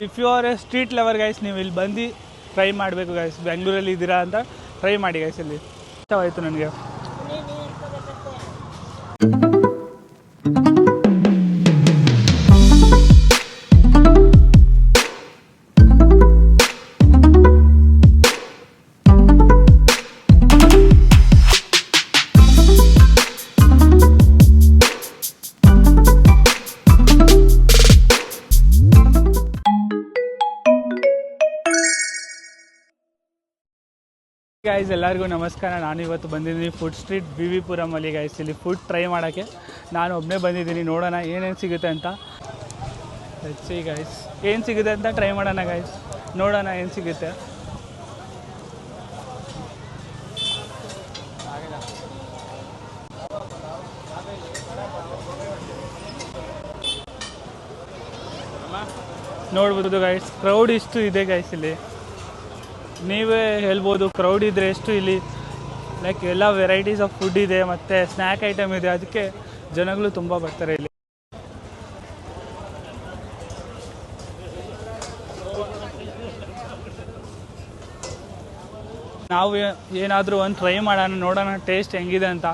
If you are a street lover guys, ನೀವು ಇಲ್ಲಿ ಬಂದು ಟ್ರೈ ಮಾಡಬೇಕು ಗೈಸ್. ಬೆಂಗಳೂರಲ್ಲಿ ಇದ್ದೀರಾ ಅಂತ ಟ್ರೈ ಮಾಡಿ ಗೈಸ್. ಇಲ್ಲಿ ಇಷ್ಟವಾಯಿತು ನನಗೆ. ಗೈಸ್ ಎಲ್ಲರಿಗೂ ನಮಸ್ಕಾರ. ನಾನು ಇವತ್ತು ಬಂದಿದ್ದೀನಿ ಫುಡ್ ಸ್ಟ್ರೀಟ್ ವಿ ಪುರಮಲ್ಲಿ ಗೈಸ್. ಇಲ್ಲಿ ಫುಡ್ ಟ್ರೈ ಮಾಡೋಕ್ಕೆ ನಾನು ಒಬ್ಬನೇ ಬಂದಿದ್ದೀನಿ. ನೋಡೋಣ ಏನೇನು ಸಿಗುತ್ತೆ ಅಂತ. ಹೆಚ್ಚಿ ಗೈಸ್ ಏನು ಸಿಗುತ್ತೆ ಅಂತ ಟ್ರೈ ಮಾಡೋಣ ಗೈಸ್. ನೋಡೋಣ ಏನು ಸಿಗುತ್ತೆ. ನೋಡ್ಬೋದು ಗೈಸ್, ಕ್ರೌಡ್ ಇಷ್ಟು ಇದೆ ಗೈಸ್. ಇಲ್ಲಿ ನೀವೇ ಹೇಳ್ಬೋದು ಕ್ರೌಡ್ ಇದ್ದರೆ ಎಷ್ಟು. ಇಲ್ಲಿ ಲೈಕ್ ಎಲ್ಲ ವೆರೈಟೀಸ್ ಆಫ್ ಫುಡ್ ಇದೆ ಮತ್ತು ಸ್ನ್ಯಾಕ್ ಐಟಮ್ ಇದೆ, ಅದಕ್ಕೆ ಜನಗಳು ತುಂಬ ಬರ್ತಾರೆ ಇಲ್ಲಿ. ನಾವು ಏನಾದರೂ ಒಂದು ಟ್ರೈ ಮಾಡೋಣ, ನೋಡೋಣ ಟೇಸ್ಟ್ ಹೆಂಗಿದೆ ಅಂತ.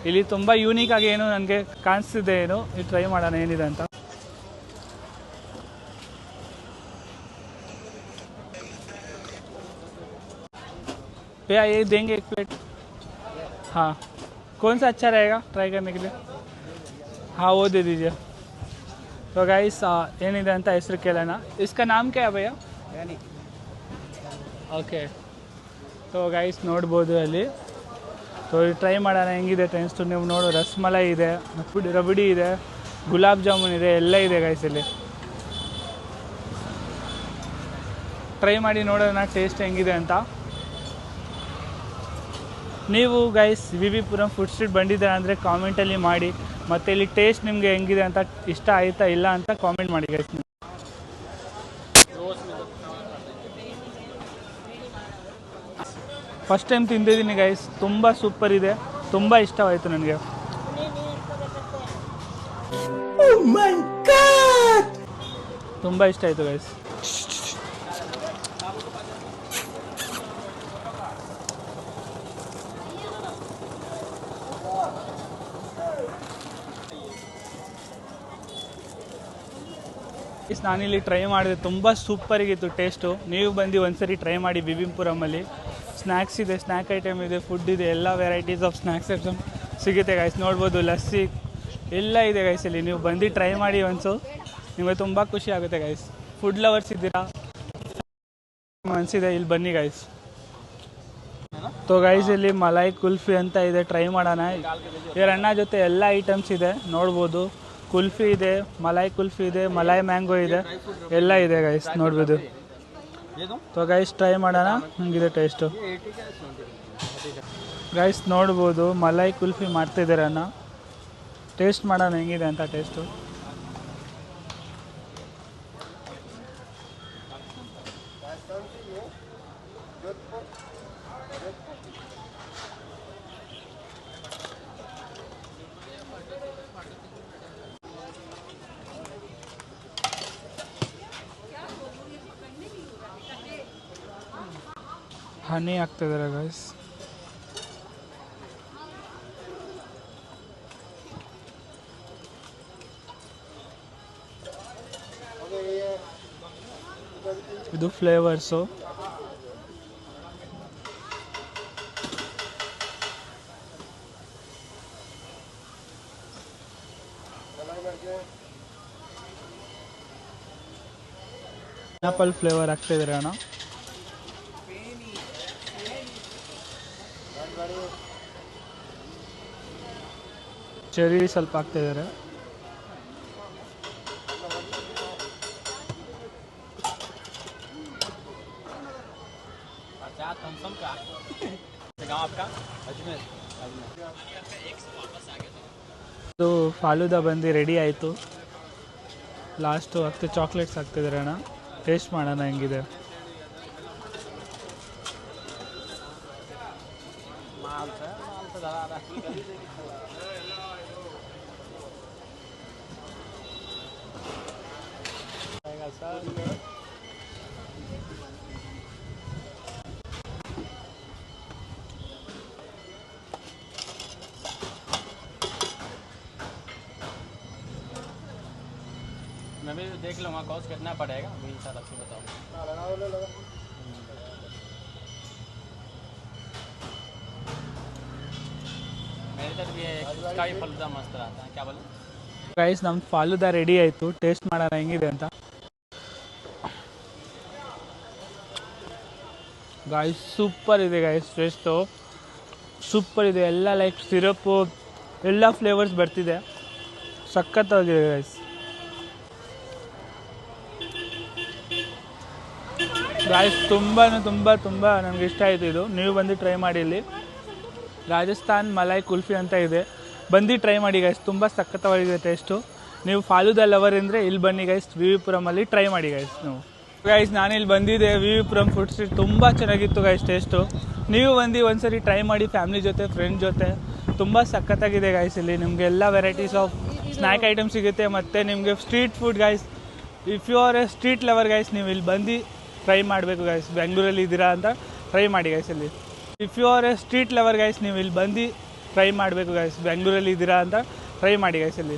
ಇಲ್ಲಿ ತುಂಬ ಯೂನಿಕಾಗಿ ಏನು ನನಗೆ ಕಾಣಿಸ್ತಿದೆ, ಏನು ಇಲ್ಲಿ ಟ್ರೈ ಮಾಡೋಣ ಏನಿದೆ ಅಂತ. भैया ये देंगे एक प्लेट? हाँ, कौन सा अच्छा रहेगा ट्राई करने के लिए? हाँ वो दे दीजिए. तो गाइस ಏನಿದೆ ಅಂತ ಹೆಸರು ಕೇಳೋಣ. इसका नाम क्या है भैया? ಓಕೆ. तो गाइस ನೋಡ್ಬೋದು ಅಲ್ಲಿ. तो ಟ್ರೈ ಮಾಡೋಣ ಹೆಂಗಿದೆ ಟೇಸ್ಟು. ನೀವು ನೋಡು, ರಸಮಲೈ ಇದೆ, ರಬಡಿ ಇದೆ, ಗುಲಾಬ್ ಜಾಮೂನ್ ಇದೆ, ಎಲ್ಲ ಇದೆ ಗೈಸ್ ಇಲ್ಲಿ. ಟ್ರೈ ಮಾಡಿ ನೋಡೋಣ ಟೇಸ್ಟ್ ಹೆಂಗಿದೆ ಅಂತ. ನೀವು guys V Puram food street ಬಂದಿದ್ದೀರಾ ಅಂದರೆ ಕಾಮೆಂಟಲ್ಲಿ ಮಾಡಿ. ಮತ್ತು ಇಲ್ಲಿ ಟೇಸ್ಟ್ ನಿಮಗೆ ಹೆಂಗಿದೆ ಅಂತ, ಇಷ್ಟ ಆಯಿತಾ ಇಲ್ಲ ಅಂತ ಕಾಮೆಂಟ್ ಮಾಡಿ ಗೈಸ್. ಫಸ್ಟ್ ಟೈಮ್ ತಿಂದಿದ್ದೀನಿ ಗೈಸ್, ತುಂಬ ಸೂಪರ್ ಇದೆ, ತುಂಬ ಇಷ್ಟವಾಯಿತು ನನಗೆ. ತುಂಬ ಇಷ್ಟ ಆಯಿತು ಗೈಸ್. ನಾನಿಲ್ಲಿ ಟ್ರೈ ಮಾಡಿದೆ, ತುಂಬ ಸೂಪರಿಗಿತ್ತು ಟೇಸ್ಟು. ನೀವು ಬಂದು ಒಂದ್ಸರಿ ಟ್ರೈ ಮಾಡಿ. ವಿ ಪುರಮಲ್ಲಿ ಸ್ನ್ಯಾಕ್ಸ್ ಇದೆ, ಸ್ನ್ಯಾಕ್ ಐಟಮ್ ಇದೆ, ಫುಡ್ ಇದೆ, ಎಲ್ಲ ವೆರೈಟೀಸ್ ಆಫ್ ಸ್ನ್ಯಾಕ್ಸ್ ಐಟಮ್ ಸಿಗುತ್ತೆ ಗೈಸ್. ನೋಡ್ಬೋದು ಲಸ್ಸಿ ಎಲ್ಲ ಇದೆ ಗೈಸ್ ಇಲ್ಲಿ. ನೀವು ಬಂದು ಟ್ರೈ ಮಾಡಿ ಒನ್ಸು, ನಿಮಗೆ ತುಂಬ ಖುಷಿ ಆಗುತ್ತೆ ಗೈಸ್. ಫುಡ್ ಲವರ್ಸ್ ಇದ್ದೀರಾ ಅನಿಸಿದೆ, ಇಲ್ಲಿ ಬನ್ನಿ ಗೈಸ್. तो ಗೈಸ್ ಇಲ್ಲಿ ಮಲಾಯ್ ಕುಲ್ಫಿ ಅಂತ ಇದೆ, ಟ್ರೈ ಮಾಡೋಣ. ಇವ್ರ ಅಣ್ಣ ಜೊತೆ ಎಲ್ಲ ಐಟಮ್ಸ್ ಇದೆ ನೋಡ್ಬೋದು. ಕುಲ್ಫಿ ಇದೆ, ಮಲಾಯ್ ಕುಲ್ಫಿ ಇದೆ, ಮಲಾಯ್ ಮ್ಯಾಂಗೋ ಇದೆ, ಎಲ್ಲ ಇದೆ ಗೈಸ್ ನೋಡ್ಬೋದು. तो ಗೈಸ್ ಟ್ರೈ ಮಾಡೋಣ ಹಂಗಿದೆ ಟೇಸ್ಟು. ಗೈಸ್ ನೋಡ್ಬೋದು ಮಲಾಯ್ ಕುಲ್ಫಿ ಮಾಡ್ತಿದ್ದಾರೆ ಅಣ್ಣ. ಟೇಸ್ಟ್ ಮಾಡೋಣ ಹೆಂಗಿದೆ ಅಂತ ಟೇಸ್ಟು. ಹನಿ ಹಾಕ್ತಿದ್ದಾರೆ ಗೈಸ್. ಇದು ಫ್ಲೇವರ್ಸು. ಆಪಲ್ ಫ್ಲೇವರ್ ಹಾಕ್ತಿದ್ದಾರೆ ಅಣ್ಣ. ಚೆರಿ ಸ್ವಲ್ಪ ಹಾಕ್ತಿದ್ದಾರೆ. ಇದು ಫಾಲೂದಾ ಬಂದು ರೆಡಿ ಆಯಿತು. ಲಾಸ್ಟು ಆಗ್ತದೆ ಚಾಕ್ಲೇಟ್ಸ್ ಹಾಕ್ತಿದ್ದಾರೆ ಅಣ್ಣ. ಟೇಸ್ಟ್ ಮಾಡೋಣ ಹೆಂಗಿದೆ. मैं भी देख लूँगा कॉस्ट कितना पड़ेगा, वही हिसाब आपको बताऊँगा। मेरे तरफ भी है, उसका भी फलूदा मस्त रहता है। क्या बोले? ಗೈಸ್ ನಮ್ಮ ಫಾಲೂದಾ ರೆಡಿ ಆಯಿತು, ಟೇಸ್ಟ್ ಮಾಡೋಣ ಹೆಂಗಿದೆ ಅಂತ. ಗಾಯ್ಸ್ ಸೂಪರ್ ಇದೆ ಗಾಯ್ಸ್, ಟೇಸ್ಟು ಸೂಪರ್ ಇದೆ. ಎಲ್ಲ ಲೈಕ್ ಸಿರಪ್ಪು ಎಲ್ಲ ಫ್ಲೇವರ್ಸ್ ಬರ್ತಿದೆ, ಸಖತ್ತಾಗಿದೆ ಗಾಯ್ಸ್. ಗಾಯ್ಸ್ ತುಂಬ ತುಂಬ ನನಗೆ ಇಷ್ಟ ಆಯಿತು ಇದು. ನೀವು ಬಂದು ಟ್ರೈ ಮಾಡಿ. ಇಲ್ಲಿ ರಾಜಸ್ಥಾನ್ ಮಲೈ ಕುಲ್ಫಿ ಅಂತ ಇದೆ, ಬಂದು ಟ್ರೈ ಮಾಡಿ ಗೈಸ್, ತುಂಬ ಸಖತ್ತವಾಗಿದೆ ಟೇಸ್ಟು. ನೀವು ಫಾಲೂದಾ ಲವರ್ ಅಂದರೆ ಇಲ್ಲಿ ಬನ್ನಿ ಗೈಸ್, ವಿ ವಿ ಪುರಮಲ್ಲಿ ಟ್ರೈ ಮಾಡಿ ಗೈಸ್. ನೀವು ಗೈಸ್ ನಾನಿಲ್ಲಿ ಬಂದಿದ್ದೆ, V V Puram food street ತುಂಬ ಚೆನ್ನಾಗಿತ್ತು ಗೈಸ್ ಟೇಸ್ಟು. ನೀವು ಬಂದು ಒಂದ್ಸರಿ ಟ್ರೈ ಮಾಡಿ ಫ್ಯಾಮಿಲಿ ಜೊತೆ, ಫ್ರೆಂಡ್ ಜೊತೆ. ತುಂಬ ಸಖತ್ತಾಗಿದೆ ಗೈಸ್. ಇಲ್ಲಿ ನಿಮಗೆ ಎಲ್ಲ ವೆರೈಟೀಸ್ ಆಫ್ ಸ್ನ್ಯಾಕ್ ಐಟಮ್ ಸಿಗುತ್ತೆ, ಮತ್ತು ನಿಮಗೆ street food guys. If you are a street lover guys, ನೀವು ಇಲ್ಲಿ ಬಂದು ಟ್ರೈ ಮಾಡಬೇಕು ಗೈಸ್. ಬೆಂಗಳೂರಲ್ಲಿ ಇದ್ದೀರಾ ಅಂತ ಟ್ರೈ ಮಾಡಿ ಗೈಸ್. ಇಲ್ಲಿ if you are a street lover guys, ನೀವು ಇಲ್ಲಿ ಬಂದು ಟ್ರೈ ಮಾಡಬೇಕು ಗೈಸ್. ಬೆಂಗಳೂರಲ್ಲಿ ಇದ್ದೀರಾ ಅಂತ ಟ್ರೈ ಮಾಡಿ ಗೈಸ್. ಇಲ್ಲಿ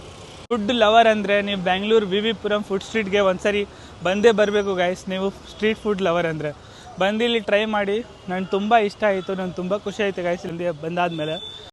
ಫುಡ್ ಲವರ್ ಅಂದರೆ ನೀವು Bengaluru V V Puram food ಸ್ಟ್ರೀಟ್ಗೆ ಒಂದ್ಸರಿ ಬಂದೇ ಬರಬೇಕು ಗೈಸ್. ನೀವು ಸ್ಟ್ರೀಟ್ ಫುಡ್ ಲವರ್ ಅಂದರೆ ಬಂದು ಇಲ್ಲಿ ಟ್ರೈ ಮಾಡಿ. ನನಗೆ ತುಂಬ ಇಷ್ಟ ಆಯಿತು, ನನಗೆ ತುಂಬ ಖುಷಿ ಆಯಿತು ಗೈಸ್ ಇಲ್ಲಿ ಬಂದಾದಮೇಲೆ.